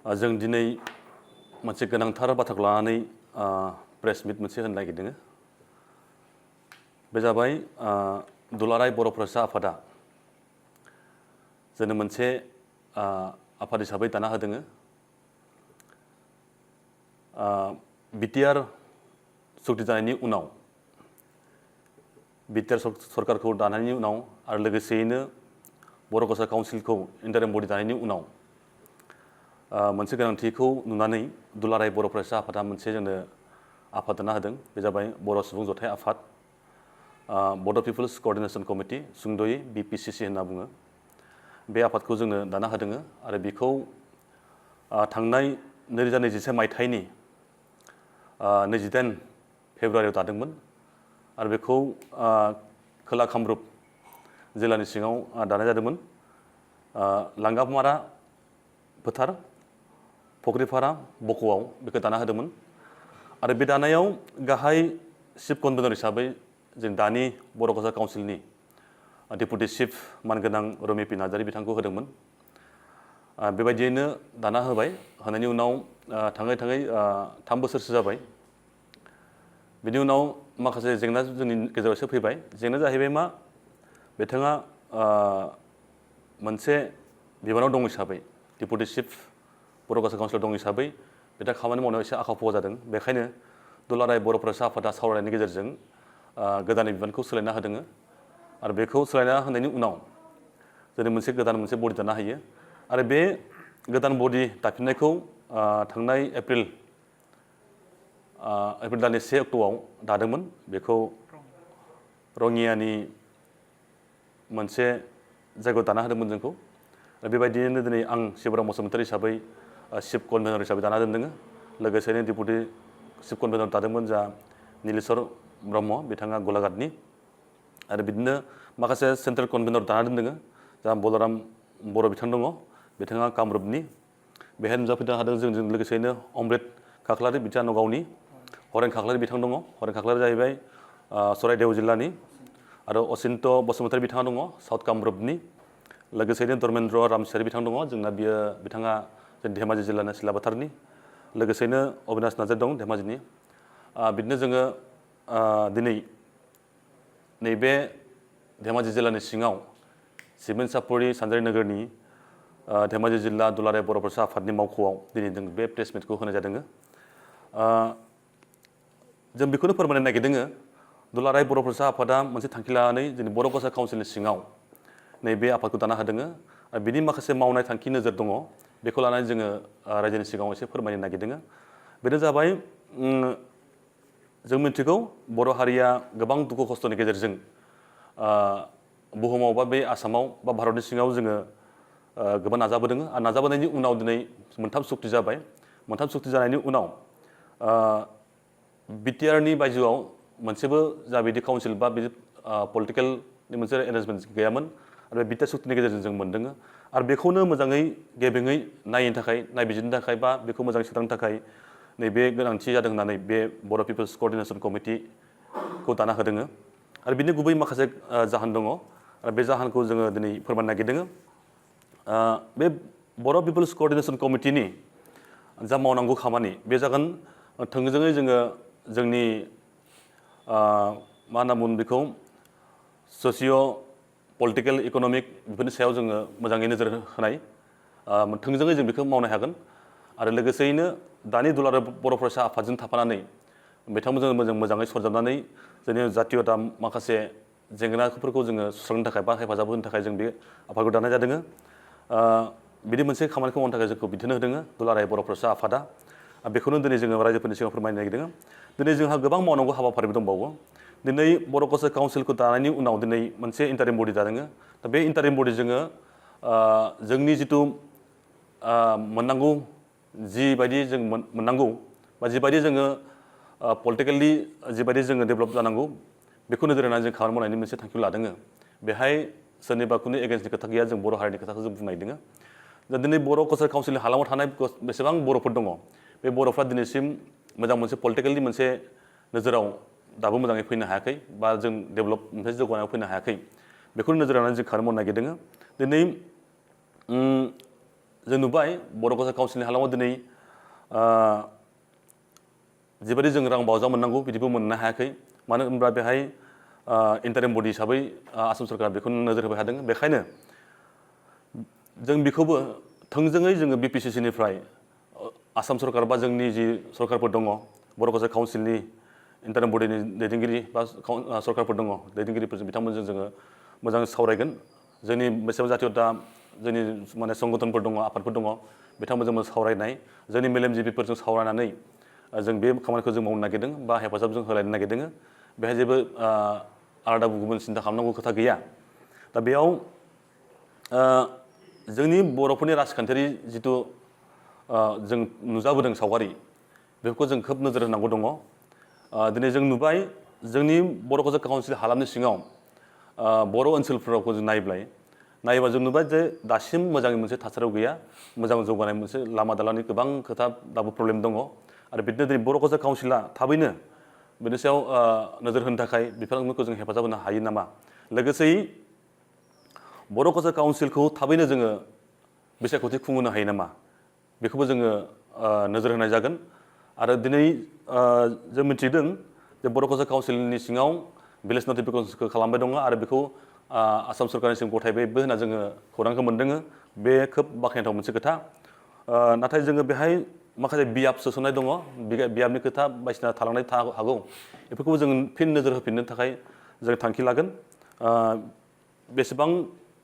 जों दिनै मोनसे गोनांथार बाथ्राखौ लानानै प्रेस मिट मोनसे होनो नागिरदों। बे जाबाय दुलाराय बर' फरायसा आफादा जोंनो मोनसे आफाद हिसाबै दाना होदों। बिटिआर सुक्ति जानायनि उनाव बिटिआर सरकारखौ दानायनि उनाव आरो लोगोसेयैनो बर' कसार काउन्सिलखौ इन्टारिम बडि दानायनि उनाव मोनसे गोनांथिखौ नुनानै दुलाराय बर' फरायसा आफादा मोनसे जोंनो आफाद दाना होदों। बे जाबाय बर' सुबुं जथाय आफाद, बड' पिपल्स क'अर्डिनेशन कमिटि, सुंद'यै BPCC होनना बुङो। बे आफादखौ जोंनो दाना होदों आरो बेखौ थांनाय 2021 मायथाइनि 28 फेब्रुवारियाव दादोंमोन आरो बेखौ खोला कामरुप जिल्लानि सिङाव दानाय जादोंमोन। लांगामारा फोथार, फुख्रिपारा, बक'आव बेखौ दाना होदोंमोन आरो बे दानायाव गाहाय चिफ कनभेनर हिसाबै जों दानि बर' कसार काउन्सिलनि डेपुटि चिफ मानगोनां रमि पि नार्जारी बिथांखौ होदोंमोन। बेबायदियैनो दाना होबाय। होनायनि उनाव थाङै 3 बोसोरसो जाबाय। बिनि उनाव माखासे जेंना जोंनि गेजेराव एसे फैबाय। जेंनाया जाहैबाय मा, बिथाङा मोनसे बिबानाव दं हिसाबै, डेपुटि चिफ बर' कसार काउन्सिलाव दं हिसाबै बिथाङा खामानि मावनायाव एसे आखा-फाखा जादों। बेखायनो दुलाराय बर' फरायसा आफादा सावरायनायनि गेजेरजों गोदानै बिबानखौ सोलायना होदों आरो बेखौ सोलायना होनायनि उनाव जों मोनसे बडि दानो हायो आरो बे गोदान बडि दाफिननायखौ थांनाय एप्रिल दाननि 1 अक्ट'आव दादोंमोन। बेखौ रङियानि मोनसे जायगायाव दाना होदोंमोन जोंखौ। बेबायदियैनो दिनै आं शिबराम बसुमतारी हिसाबै चिफ कनभेनर हिसाबै दाना दोनदों। लोगोसेनो डेपुटि चिफ कनभेनर दादोंमोन जा नीलेश्वर ब्रह्म, बिथाङा गलाघाटनि। आरो बिदिनो माखासे सेन्ट्रेल कनभेनर दाना दोनदों। जा बलराम बर' बिथां दङ, बिथाङा कामरुपनि। बेहाय नुजाफैनो हादों जोंजों लोगोसेनो अमृत खाख्लारि, बिथाङा नगावनि। हरेन खाख्लारि बिथां दङ। हरेन खाख्लारि जाहैबाय चराइदेव जिल्लानि। आरो असिन्त बसुमतारी बिथाङा दङ, साउथ कामरुपनि। लोगोसेनो धर्मेन्द्र रामसियारि बिथां दङ, जोंना बिथाङा धेमाजि जिल्लानि सिलाबाथारनि। लोगोसेनो अबिनाश नार्जारी दं, धेमाजिनि। बिदिनो जोङो दिनै नैबे धेमाजि जिल्लानि सिङाव सिमेन्ट सापरि सानजारि नोगोरनि धेमाजि जिल्ला दुलाराय बर' फरायसा आफादनि मावख'आव दिनै जों बे प्रेस मिटखौ होनाय जादों। जों बेखौनो फोरमायनो नागिरदों, दुलाराय बर' फरायसा आफादा मोनसे थांखि लानानै जोंनि बर' कसार काउन्सिलनि सिङाव नैबे आफादखौ दाना होदों आरो बिनि माखासे मावनाय थांखि नोजोर दङ। बेखौ लानानै जोङो रायजोनि सिगाङाव एसे फोरमायनो नागिरदों। बेनो जाबाय, जों मिथिगौ बर' हारिया गोबां दुखु खस्थ'नि गेजेरजों बुहुमाव बा बे आसामाव बा भारतनि सिङाव जोङो गोबां नाजाबोदों आरो नाजाबोनायनि उनाव दिनै 3 सुक्ति जाबाय। 3 सुक्ति जानायनि उनाव बिटिआरनि बायजोआव मोनसेबो जाबायदि काउन्सिल बा बिदि पलिटिकेलनि मोनसे एरेन्जमेन्ट गैयामोन आरो बे बिटिआर सुक्तिनि गेजेरजों जों मोन्दों आरो बेखौनो मोजाङै गेबेङै नायनो थाखाय, नायबिजिरनो थाखाय बा बेखौ मोजाङै सोदांनो थाखाय नैबे गोनांथि जादों होननानै बे बर' पिपल्स क'अर्डिनेशन कमिटिखौ दाना होदों आरो बिनि गुबै माखासे जाहोन दङ आरो बे जाहोनखौ जोङो दिनै फोरमायनो नागिरदों। बे बर' पिपल्स क'अर्डिनेशन कमिटिनि जा मावनांगौ खामानि, बे जागोन थोंजोङै जोङो जोंनि मा होनना बुङो बेखौ, ससिय' पलिटिकेल, इक'नमिक बेफोरनि सायाव जोङो मोजाङै नोजोर होनाय, थोंजोङै जों बेखौ मावनो हागोन। आरो लोगोसेयैनो दानि दुलाराय बर' फरायसा आफादजों थाफानानै बिथांमोनजों मोजाङै सरजाबनानै जोंनि जातीयता माखासे जेंनाफोरखौ जोङो सुस्रांनो थाखाय बा हेफाजाब होनो थाखाय जों बे आफादखौ दानाय जादों। बिदि मोनसे खामानिखौ मावनो थाखाय जोंखौ बिथोन होदों दुलाराय बर' फरायसा आफादा। बेखौनो दिनै जोङो रायजोफोरनि सिगाङाव फोरमायनो नागिरदों। दिनै जोंहा गोबां मावनांगौ हाबाफारिबो दंबावो। दिनै बर' कसार काउन्सिलखौ दानायनि उनाव दिनै मोनसे इन्टारिम बडि दादों। दा बे इन्टारिम बडि जोङो जोंनि जिथु मोननांगौ, जिबायदि जों मोननांगौ बा जिबायदि जोङो पलिटिकेलि जिबायदि जोङो डेभेलप जानांगौ, बेखौ नोजोर होनानै जों खामानि मावनायनि मोनसे थांखिखौ लादों। बेहाय सोरनिबा खुनु एगेन्स्टनि खोथा गैया, जों बर' हारिनि खोथाखौ जों बुंनो नागिरदों। दा दिनै बर' कसार काउन्सिलनि हालामाव थानाय बेसेबां बर'फोर दङ, बे बर'फ्रा दिनैसिम मोजां मोनसे पलिटिकेलनि मोनसे नोजोराव दाबो मोजाङै फैनो हायाखै बा जों डेभेलप मोनसे जौगानायाव फैनो हायाखै। बेखौ नोजोर होनानै जों खामानि मावनो नागिरदों। दिनै जों नुबाय बर' कसार काउन्सिलनि हालामाव दिनै जिबायदि जों रां बावजा मोननांगौ बिदिबो मोननो हायाखै मानो होनब्ला बेहाय इन्टारिम बडि हिसाबै आसाम सरकारा बेखौ नोजोर होबाय थादों बेखायनो जों बेखौबो थोंजोङै जोङो BPCC-निफ्राय आसाम सरकार बा जोंनि जि सरकारफोर दङ बर' कसार काउन्सिलनि इन्टारिम बडिनि दैदेनगिरि बा सरकारफोर दङ दैदेनगिरिफोरजों बिथांमोनजों जोङो मोजां सावरायगोन जोंनि बेसेबां जाथियाव दा जोंनि माने संगठनफोर दङ आफादफोर दङ बिथांमोनजों सावरायनाय जोंनि मेलेमजिबिफोरजों सावरायनानै जों बे खामानिखौ जों मावनो नागिरदों बा हेफाजाब जों होलायनो नागिरदों बेहाय जेबो आलादा गुबुन सिन्था खालामनांगौ खोथा गैया दा बेयाव जोंनि बर'फोरनि राजखान्थियारि जिथु जों नुजाबोदों सावगारि बेफोरखौ जों खोब नोजोर होनांगौ दङ दिनै जों नुबाय जोंनि बर' कसार काउन्सिल हालामनि सिङाव बर' ओनसोलफोरावखौ जों नायोबा जों नुबाय जे दासिम मोजाङै मोनसे थासारियाव गैया मोजां जौगानाय मोनसे लामा दालांनि गोबां खोथा दाबो प्रब्लेम दङ आरो बिदिनो दिनै बर' कसार काउन्सिला थाबैनो बेनि सायाव नोजोर होनो थाखाय बिफानफोरखौ जों हेफाजाब होनो हायो नामा लोगोसेयै बर' कसार काउन्सिलखौ थाबैनो जोङो बिसायख'थि खुंहोनो हायो नामा बेखौबो जोङो नोजोर होनाय जागोन आरो दिनै जों मिथिदों जे बर' कसार काउन्सिलनि सिङाव भिलेज नटिफिकेसनखौ खालामबाय दङ आरो बेखौ आसाम सरकारनिसिम गथायबायबो होनना जोङो खौरांखौ मोनदों बे खोब बाख्नायथाव मोनसे खोथा नाथाय जोङो बेहाय माखासे बियाब सोसननाय दङ बियाबनि खोथा बायदिसिना थालांनाय हागौ बेफोरखौबो जों फिन नोजोर होफिननो थाखाय जों थांखि लागोन बेसेबां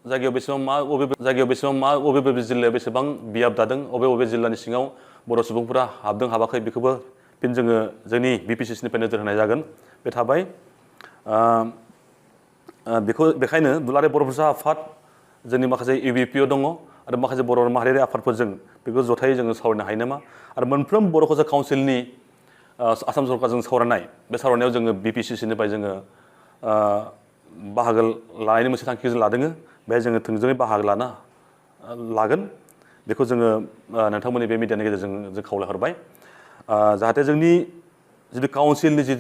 जायगायाव बेसेबां मा बबे जायगायाव बेसेबां मा बबे जिल्लायाव बेसेबां बियाब दादों बबे जिल्लानि सिङाव बर' सुबुंफोरा हाबदों हाबाखै बेखौबो फिन जोङो जोंनि BPCC-निफ्राय नोजोर होनाय जागोन बे थाबाय बेखायनो दुलाराय बर' फरायसा आफाद जोंनि माखासे UBPO दङ आरो माखासे बर' माहारियारि आफादफोरजों बेखौ जथायै जोङो सावरायनो हायो नामा आरो मोनफ्रोम बर' कसार काउन्सिलनि आसाम सरकारजों सावरायनाय बे सावरायनायाव जोङो BPCC-निफ्राय जोङो बाहागो लानायनि मोनसे थांखि जों लादों बेहाय जोङो थोंजोङै बाहागो लागोन बेखौ जोङो नोंथांमोननि बे मिडियानि गेजेरजों जों खावलायहरबाय जाहाथे जोंनि जिथु काउन्सिलनि जि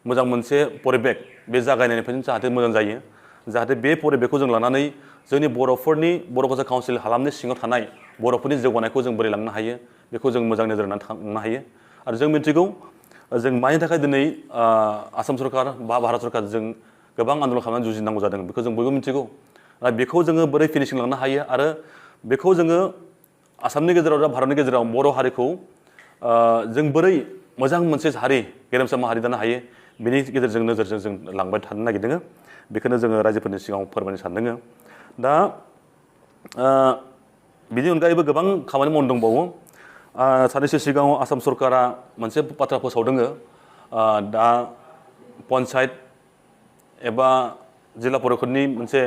मोजां मोनसे परिबेक बे जागायनायनिफ्रायनो जाहाथे मोजां जायो जाहाथे बे परिबेकखौ जों लानानै जोंनि बर' कसार काउन्सिल हालामनि सिङाव थानाय बर'फोरनि जौगानायखौ जों बोरै लांनो हायो बेखौ जों मोजां नोजोर होनानै थांनो हायो आरो जों मिथिगौ जों मानि थाखाय दिनै आसाम सरकार बा भारत सरकारजों गोबां आन्दलन खालामनानै जुजिनांगौ जादों बेखौ जों बयबो मिथिगौ आरो बेखौ जोङो बोरै फिनिशिं लांनो हायो आरो बेखौ जोङो आसामनि गेजेराव दा भारतनि गेजेराव बर' हारिखौ जों बोरै मोजां मोनसे हारि गेरेमसा माहारि दानो हायो बेनि गेजेरजों नोजोरजों जों लांबाय थानो नागिरदों बेखौनो जोङो रायजोफोरनि सिगाङाव फोरमायनो सानदों दा बिनि अनगायैबो गोबां खामानि मावनो दंबावो साननैसो सिगाङाव आसाम सरकारा मोनसे बाथ्रा फोसावदों दा पन्सायत एबा जिल्ला परिषदनि मोनसे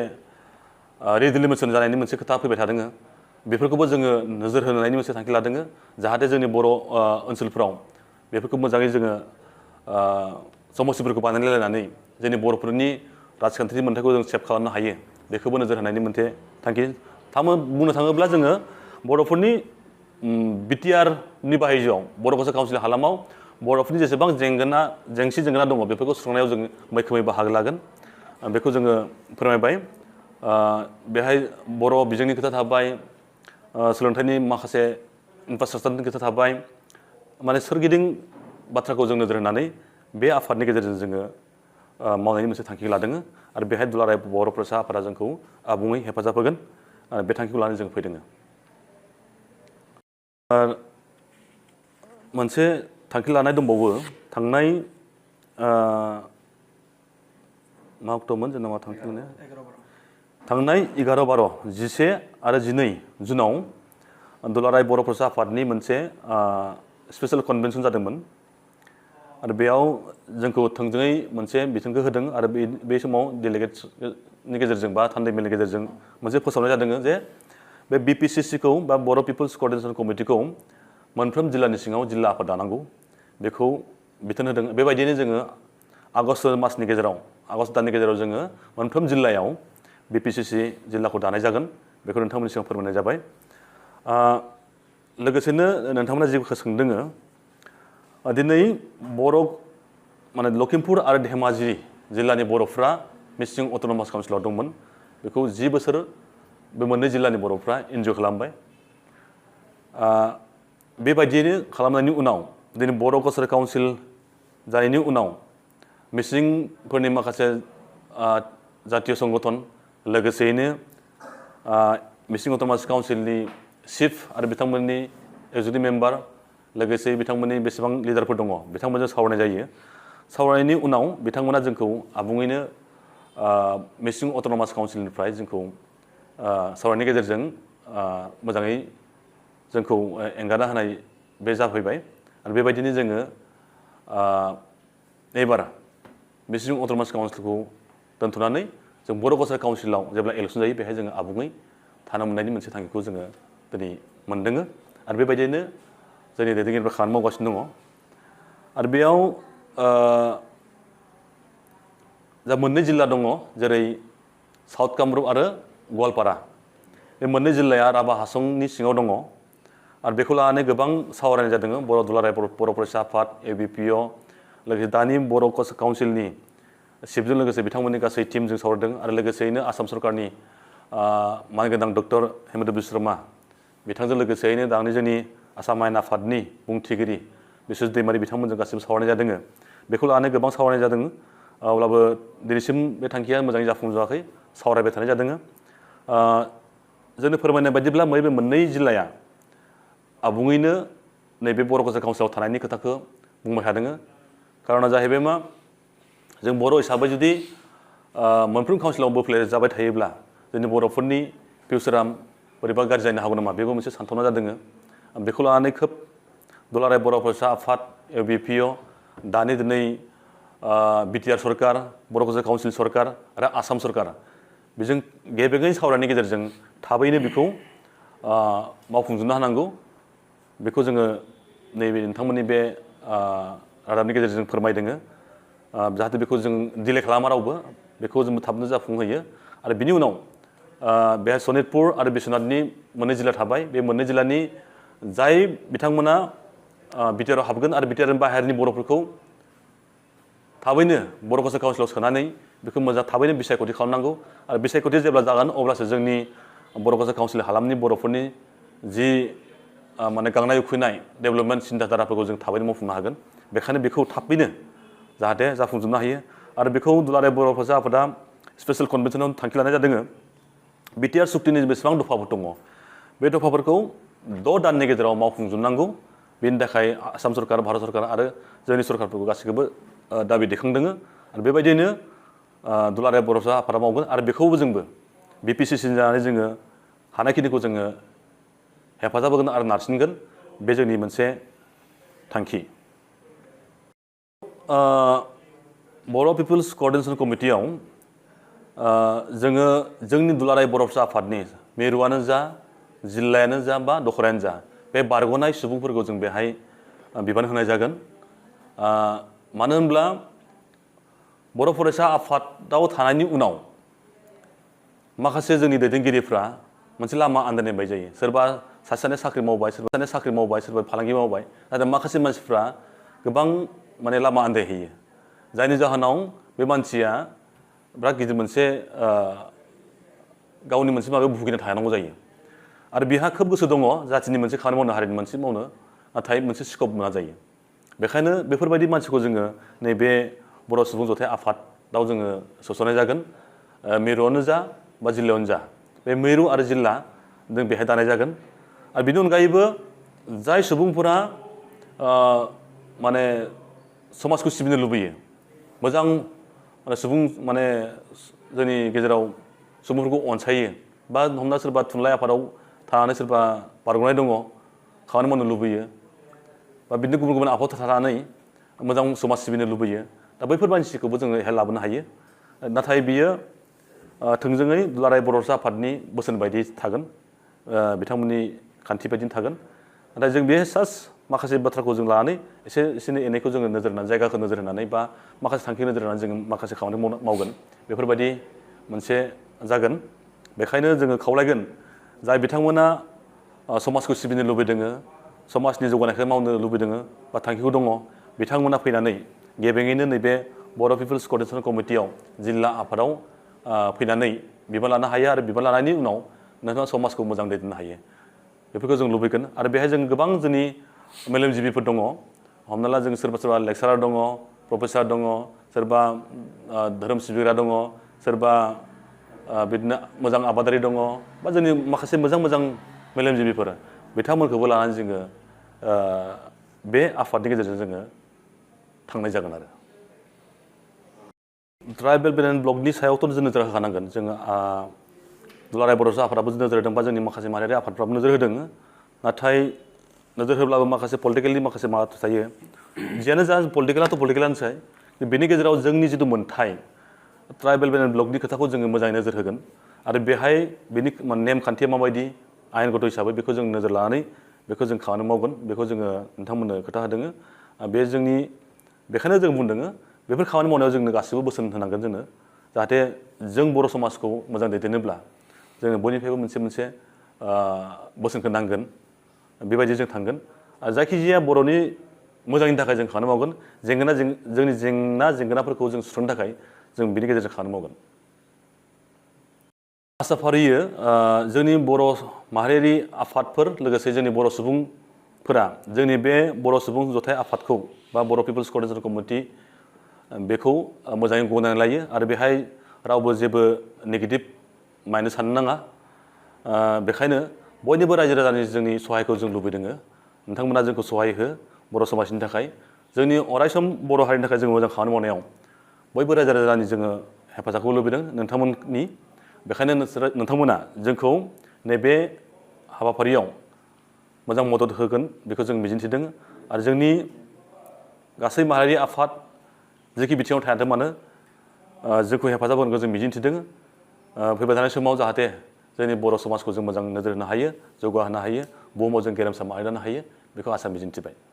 रिडिलिमिसन जानायनि मोनसे खोथा फैबाय थादों बेफोरखौबो जोङो नोजोर होनायनि मोनसे थांखि लादों जाहाथे जोंनि बर' ओनसोलफ्राव बेफोरखौ मोजाङै जोङो समस्थिफोरखौ बानायलायनानै जोंनि बर'फोरनि राजखान्थिनि मोन्थायखौ जों सेभ खालामनो हायो बेखौबो नोजोर होनायनि मोनसे थांखि बुंनो थाङोब्ला जोङो बर'फोरनि BTR-नि बाहायजोआव बर' कसार काउन्सिल हालामाव बर'फोरनि जेसेबां जेंसि जेंना दङ बेफोरखौ सुस्रांनायाव जों मैखोमै बाहागो लागोन बेखौ जोङो फोरमायबाय बेहाय बर' बिजोंनि खोथा थाबाय सोलोंथाइनि माखासे इनफ्रास्ट्राक्चारनि खोथा थाबाय माने सोरगिदिं बाथ्राखौ जों नोजोर होनानै बे आफादनि गेजेरजों जोङो मावनायनि मोनसे थांखि लादों आरो बेहाय दुलाराय बर' फरायसा आफादा जोंखौ आबुङै हेफाजाब होगोन आरो बे थांखिखौ लानानै जों फैदों मोनसे थांखि लानाय दंबावो थांनाय मा अक्ट'मोन जेनेबा थांखि लानाया थांनाय 11-12 11 आरो 12 जुनाव दुलाराय बर' फरायसा आफादनि मोनसे स्पेसियेल कनभेनसन जादोंमोन आरो बेयाव जोंखौ थोंजोङै मोनसे बिथोनखौ होदों आरो बे समाव डेलिगेट्सनि गेजेरजों बा थान्दै मेलनि गेजेरजों मोनसे फोसावनाय जादों जे बे BPCC-खौ बा बर' पिपल्स क'अर्डिनेशन कमिटिखौ मोनफ्रोम जिल्लानि सिङाव जिल्ला आफाद दानांगौ बेखौ बिथोन होदों बेबायदिनो जोङो आगष्ट दाननि गेजेराव जोङो मोनफ्रोम जिल्लायाव BPCC जिल्लाखौ दानाय जागोन बेखौ नोंथांमोननि सिगाङाव फोरमायनाय जाबाय लोगोसेनो नोंथांमोना जेखौ सोंदों दिनै माने लखिमपुर आरो धेमाजि जिल्लानि बर'फ्रा मिसिं अट'नमास काउन्सिलाव दंमोन बेखौ 10 बोसोर बे मोननै जिल्लानि बर'फ्रा एन्जय खालामबाय बेबायदियैनो खालामनायनि उनाव दिनै बर' कालचार काउन्सिल जानायनि उनाव मिसिंफोरनि माखासे जातीय संगठन लोगोसेयैनो मिसिं अट'नमास काउन्सिलनि चिफ आरो बिथांमोननि एक्जिकिउटिभ मेम्बार लोगोसे बिथांमोननि बेसेबां लिडारफोर दङ बिथांमोनजों सावरायनाय जायो सावरायनायनि उनाव बिथांमोना जोंखौ आबुङैनो मिसिं अट'नमास काउन्सिलनिफ्राय जोंखौ सावरायनायनि गेजेरजों मोजाङै जोंखौ एंगारना होनाय बे जाफैबाय आरो बेबायदिनो जोङो एबार मिसिं अट'नमास काउन्सिलखौ दोनथ'नानै जों बर' कालचार काउन्सिलाव जेब्ला इलेक्सन जायो बेहाय जोङो आबुङै थानो मोननायनि मोनसे थांखिखौ जोङो दिनै मोनदों आरो बेबायदिनो जोंनि दैदेनगिरिफ्रा खामानि मावगासिनो दङ आरो बेयाव जा मोननै जिल्ला दङ जेरै साउथ कामरुप आरो गवालपारा बे मोननै जिल्लाया राभा हासंनि सिङाव दङ आरो बेखौ लानानै गोबां सावरायनाय जादों बर' दुलाराय बर' फरायसा आफाद ABPO लोगोसे दानि बर' काउन्सिलनि चिफजों लोगोसे बिथांमोननि गासै टीमजों सावरायदों आरो लोगोसेयैनो आसाम सरकारनि मानगोनां डक्टर हेमन्त बिश्व शर्मा बिथांजों लोगोसेयैनो दानि जोंनि आसाम आयेन आफादनि बुंथिगिरि बिश्वजित दैमारि बिथांमोनजों गासिबो सावरायनाय जादों बेखौ लानानै गोबां सावरायनाय जादों अब्लाबो दिनैसिम बे थांखिया मोजाङै जाफुंजायाखै सावरायबाय थानाय जादों जोंनो फोरमायनाय बायदिब्ला बे मोननै जिल्लाया आबुङैनो नैबे बर' कालचार काउन्सिलाव थानायनि खोथाखौ बुंबाय थादों कारना जाहैबाय मा जों बर' हिसाबै जुदि मोनफ्रोम काउन्सिलाव बोफ्लेर जाबाय थायोब्ला जोंनि बर'फोरनि फिउचारा बोरैबा गाज्रि जानो हागौ नामा बेबो मोनसे सानथावना जादों बेखौ लानानै खोब दुलाराय बर' फरायसा आफाद ABPO दानि दिनै BTR सरकार बर' कालचार काउन्सिल सरकार आरो आसाम सरकार बेजों गेबेङै सावरायनायनि गेजेरजों थाबैनो बेखौ मावफुंजोबनो हानांगौ बेखौ जोङो नैबे नोंथांमोननि बे रादाबनि गेजेरजों फोरमायदों जाहाथे बेखौ जों डिले खालामा रावबो बेखौ जों थाबनो जाफुंहोयो आरो बिनि उनाव बेहाय सनितपुर आरो बिश्वनाथनि मोननै जिल्ला थाबाय बे मोननै जिल्लानि जाय बिथांमोना BTRआव हाबगोन आरो BTRनि बाहेरनि बर'फोरखौ थाबैनो बर' कालचार काउन्सिलाव सोनानै बेखौ मोजां थाबैनो बिसायख'थि खालामनांगौ आरो बिसायख'थि जेब्ला जागोन अब्लासो जोंनि बर' कालचार काउन्सिल हालामनि बर'फोरनि जि माने गांनाय उखैनाय डेभेलपमेन्ट सिन्थाधाराफोरखौ जों थाबैनो मावफुंनो हागोन बेखायनो बेखौ थाबैनो जाहाथे जाफुंजोबनो हायो आरो बेखौ दुलाराय बर' फरायसा आफादा स्पेसियेल कनभेनसनाव थांखि लानाय जादों BTR सुक्तिनि बेसेबां दफाफोर दङ बे दफाफोरखौ 6 दाननि गेजेराव मावफुंजोबनांगौ बेनि थाखाय आसाम सरकार भारत सरकार आरो जोंनि सरकारफोरखौ गासैखौबो दाबि दैखांदों आरो बेबायदिनो दुलाराय बर' फरायसा आफादा मावगोन आरो बेखौबो जोंबो BPCC जानानै जोङो हानायखिनिखौ जोङो हेफाजाब होगोन आरो नारसिनगोन बे जोंनि मोनसे थांखि बर' पिपल्स क'अर्डिनेशन कमिटियाव जोङो जोंनि दुलाराय बर' फरायसा आफादनि मिरुआनो जा जिल्लायानो जा बा दखरायानो जा बे बारग'नाय सुबुंफोरखौ जों बेहाय बिबान होनाय जागोन मानो होनब्ला बर' फरायसा आफादाव थानायनि उनाव माखासे जोंनि दैदेनगिरिफ्रा मोनसे लामा आन्दायनाय बायदि जायो सोरबा सासेयानो साख्रि मावबाय सोरबा फालांगि मावबाय नाथाय माखासे मानसिफ्रा गोबां माने लामा आन्दायहैयो जायनि जाहोनाव बे मानसिया बिराद गिदिर मोनसे गावनि मोनसे माबायाव भुगिना थानांगौ जायो आरो बिहा खोब गोसो दङ जाथिनि मोनसे खामानि मावनो हारिनि मोनसे मावनो नाथाय मोनसे स्कप मोना जायो बेखायनो बेफोरबायदि मानसिखौ जोङो नैबे बर' सुबुं जथाय आफादाव जोङो सोसननाय जागोन मिरुआवनो जा बा जिल्लायावनो जा बे मिरु आरो जिल्ला जों बेहाय दानाय जागोन आरो बेनि अनगायैबो जाय सुबुंफोरा माने समाजखौ सिबिनो लुबैयो मोजां सुबुं माने जोंनि गेजेराव सुबुंफोरखौ अनसायो बा हमना सोरबा थुनलाइ आफादाव थानानै सोरबा बारग'नाय दङ खामानि मावनो लुबैयो बा बिदिनो गुबुन गुबुन आफादाव थानानै मोजां समाज सिबिनो लुबैयो दा बैफोर मानसिखौबो जोङो हेल्प लाबोनो हायो नाथाय बियो थोंजोङै दुलाराय बर' फरायसा आफादनि बोसोन बायदि थागोन बिथांमोननि खान्थि बायदिनो थागोन नाथाय जों बे माखासे बाथ्राखौ जों लानानै एसे एनैखौ जोङो नोजोर होनानै जायगाखौ नोजोर होनानै बा माखासे थांखि नोजोर होनानै जोङो माखासे खामानि मावगोन बेफोरबायदि मोनसे जागोन बेखायनो जोङो खावलायगोन जाय बिथांमोना समाजखौ सिबिनो लुबैदों समाजनि जौगानायखौ मावनो लुबैदों बा थांखिखौ दङ बिथांमोना फैनानै गेबेङैनो नैबे बर' पिपल्स क'अर्डिनेशन कमिटियाव जिल्ला आफादाव फैनानै बिबान लानो हायो आरो बिबान लानायनि उनाव नोंथाङा समाजखौ मोजां दैदेननो हायो बेफोरखौ जों लुबैगोन आरो बेहाय जों गोबां जोंनि मेलेमजिबिफोर दङ हमना ला जों सोरबा लेक्सारार दङ प्रफेसार दङ सोरबा धोरोम सिबिग्रा दङ सोरबा बिदिनो मोजां आबादारि दङ बा जोंनि माखासे मोजां मेलेमजिबिफोर बिथांमोनखौबो लानानै जोङो बे आफादनि गेजेरजों जोङो थांनाय जागोन आरो ट्राइबेल बेलेन्स ब्लकनि सायावथ' जों नोजोर होखानांगोन जोङो दुलाराय बड'सा आफादाबो नोजोर होदों बा जोंनि माखासे माहारियारि आफादफ्राबो नोजोर होदों नाथाय नोजोर होब्लाबो माखासे पलिटिकेलनि माखासे माबा थायो जियानो जा पलिटिकेलाथ' पलिटिकेलानोसै बेनि गेजेराव जोंनि जिथु मोन्थाय ट्राइबेल बेलेन्स ब्लकनि खोथाखौ जोङो मोजाङै नोजोर होगोन आरो बेहाय बेनि नेमखान्थिया माबायदि आयेनगत हिसाबै बेखौ जों नोजोर लानानै बेखौ जों खामानि मावगोन बेखौ जोङो नोंथांमोननो खोथा होदों बे जोंनि बेखायनो जों बुंदों बेफोर खामानि मावनायाव जोंनो गासिबो बोसोन होनांगोन जोंनो जाहाथे जों बर' समाजखौ मोजां दैदेननोब्ला जोङो बयनिफ्रायबो मोनसे बोसोनखौ नांगोन बेबायदि जों थांगोन आरो जायखिजाया बर'नि मोजांनि थाखाय जों खामानि मावगोन जोंनि जेंनाफोरखौ जों सुस्रांनो थाखाय जों बिनि गेजेरजों खामानि मावगोन आसा फारियो जोंनि बर' माहारियारि आफादफोर लोगोसे जोंनि बर' सुबुंफोरा जोंनि बे बर' सुबुं जथाय आफादखौ बा बर' पिपल्स क'अर्डिनेशन कमिटि बेखौ मोजाङै गनायनानै लायो आरो बेहाय रावबो जेबो नेगेटिभ माइन्ड साननो नाङा बेखायनो बयनिबो रायजो राजानि जोंनि सहायखौ जों लुबैदों नोंथांमोना जोंखौ सहाय हो बर' समाजनि थाखाय जोंनि अरायसम बर' हारिनि थाखाय जों मोजां खामानि मावनायाव बयबो रायजो राजानि जोङो हेफाजाबखौ लुबैदों नोंथांमोननि बेखायनो नोंथांमोना जोंखौ नैबे हाबाफारियाव मोजां मदद होगोन बेखौ जों मिजिंथिदों आरो जोंनि गासै माहारियारि आफाद जेखि बिथिङाव थायाथों मानो जोंखौ हेफाजाब होगोनखौ जों मिजिंथिदों फैबाय थानाय समाव जाहाथे जोंनि बर' समाजखौ जों मोजां नोजोर होनो हायो जौगाहोनो हायो बुहुमाव जों गेरेमसा मावनो हायो बेखौ आसा मिजिंथिबाय